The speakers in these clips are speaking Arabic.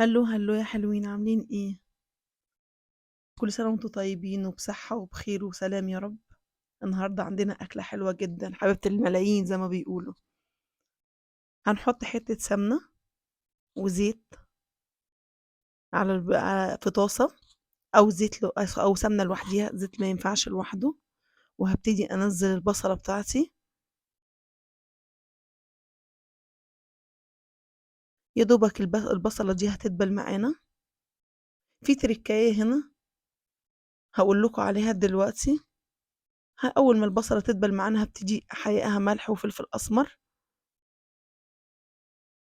هلو هلو يا حلوين، عاملين ايه؟ كل سنة وانتم طيبين وبصحة وبخير وسلام يا رب. النهاردة عندنا أكلة حلوة جدا، حبيبة الملايين زي ما بيقولوا. هنحط حتة سمنة وزيت في طاسة، أو زيت أو سمنة لوحديها، زيت ما ينفعش لوحده. وهبتدي أنزل البصلة بتاعتي. يا دوبك البصلة دي هتدبل معانا. في تركاية هنا هقول لكم عليها دلوقتي. أول ما البصلة تدبل معانا هبتدي أحيقها ملح وفلفل أسمر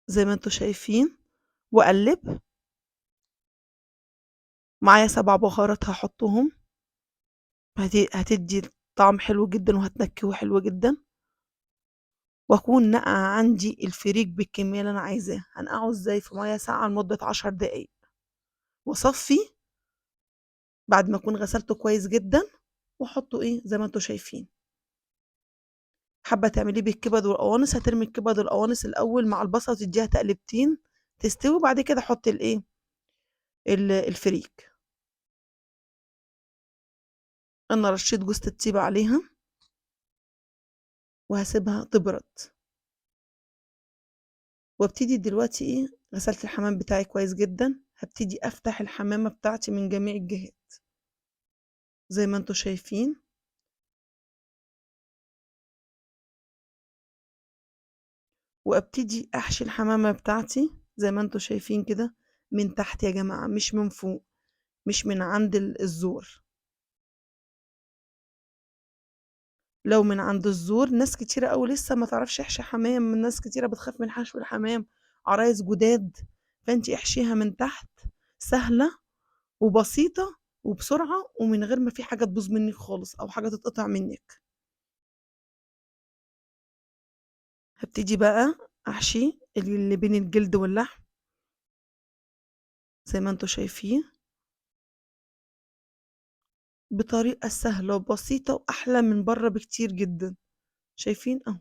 زي ما انتوا شايفين، وأقلب. معايا 7 بهارات هاحطهم، هتدّي طعم حلو جدًا وهتنكّهه حلو جدًا. وأكون ناقعة عندي الفريك بالكمية اللي أنا عايزاها. هانقعه إزاي؟ في مَيّة ساقعة لمدة 10 دقايق، وأصفّي بعد ما أكون غسلته كويس جدًا، وأحطه زي ما أنتم شايفين. حابة تعمليه بالكبد والقوانص، هترمي الكبد والقوانص الأول مع البصلة وتدّيها تقلبتين تستوي، وبعد كده حُطّي الفريك. أنا رشّيت جوزة الطيب عليها وهاسيبها تبرد. وابتدي دلوقتي غسلت الحمام بتاعي كويس جدًا، هابتدي أفتح الحمامة بتاعتي من جميع الجهات زي ما أنتم شايفين. وأبتدي أحشي الحمامة بتاعتي زي ما أنتم شايفين كده، من تحت يا جماعة مش من فوق، مش من عند الزور. لو من عند الزور ناس كتيرة أوي لسه ما تعرفش تحشي حمام، ناس كتيرة بتخاف من حشو الحمام، عرايس جداد. فأنتِ احشيها من تحت، سهلة وبسيطة وبسرعة، ومن غير ما في حاجة تبوظ منِّك خالص أو حاجة تتقطع منِّك. هابتدي بقى أحشي اللي بين الجلد واللحم زي ما أنتم شايفين، بطريقة سهلة وبسيطة وأحلى من برّه بكتير جدًا. شايفين أهو.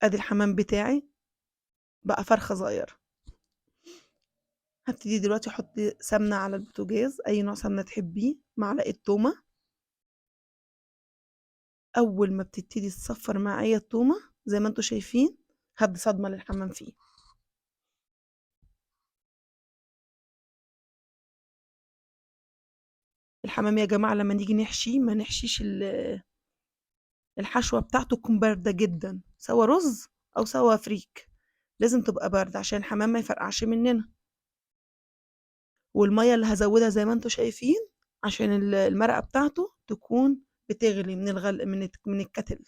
أدي الحمام بتاعي بقى فرخة صغيرة. هابتدي دلوقتي أحط سمنة على البوتاجاز، أي نوع سمنة تحبيه، معلقة تومة. أول ما بتبتدي تصفّر معايا التومة زي ما أنتم شايفين، هادّي صدمة للحمام فيه. الحمام يا جماعة لمّا نيجي نحشيه ما نحشيش الحشوة بتاعته تكون باردة جدًا، سواء رز أو سواء فريك، لازم تبقى باردة عشان الحمام ما يفرقعش مننا. والمَيّة اللي هازوّدها زي ما أنتم شايفين عشان المرقة بتاعته تكون بتغلي من الكتل.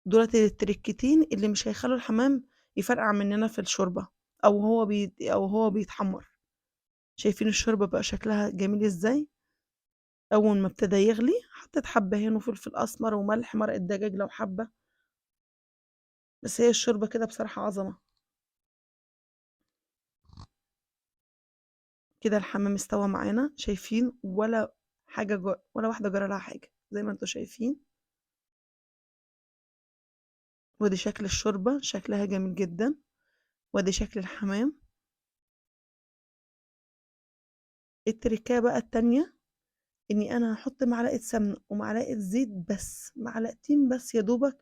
دُولة التركتين اللي مش هيخلّوا الحمام يفرقع مننا في الشوربة أو هو بيتحمّر. شايفين الشوربة بقى شكلها جميل إزاي؟ أول ما ابتدى يغلي حطيت حبّهان وفلفل أسمر وملح، مرقة دجاج لو حابة، بس هي الشوربة كده بصراحة عظمة. كده الحمام استوى معانا، شايفين ولا واحدة جرى لها حاجة، زي ما أنتم شايفين. وادي شكل الشوربة، شكلها جميل جدًا. وادي شكل الحمام. التركاية بقى التانية إني أنا هاحط معلقة سمنة ومعلقة زيت بس، معلقتين بس يا دوبك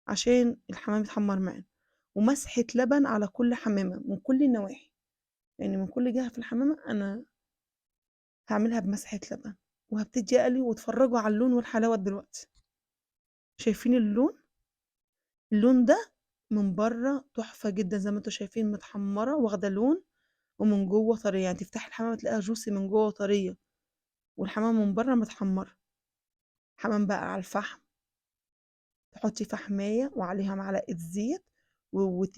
عشان الحمام يتحمّر معانا، ومسحة لبن على كل حمامة من كل النواحي، يعني من كل جهة في الحمامة أنا هاعملها بمسحة لبن. وهابتدي أقلي واتفرّجوا على اللون والحلاوة دلوقتي. شايفين اللون؟ اللون ده من برّه تحفة جدًا زي ما أنتم شايفين متحمّرة واخدة لون، ومن جوّه طرية، يعني تفتحي الحمامة تلاقيها juicy من جوّه وطرية، والحمامة من برّه متحمّرة. حمام بقى على الفحم، تحطّي فحماية وعليها معلقة زيت و وت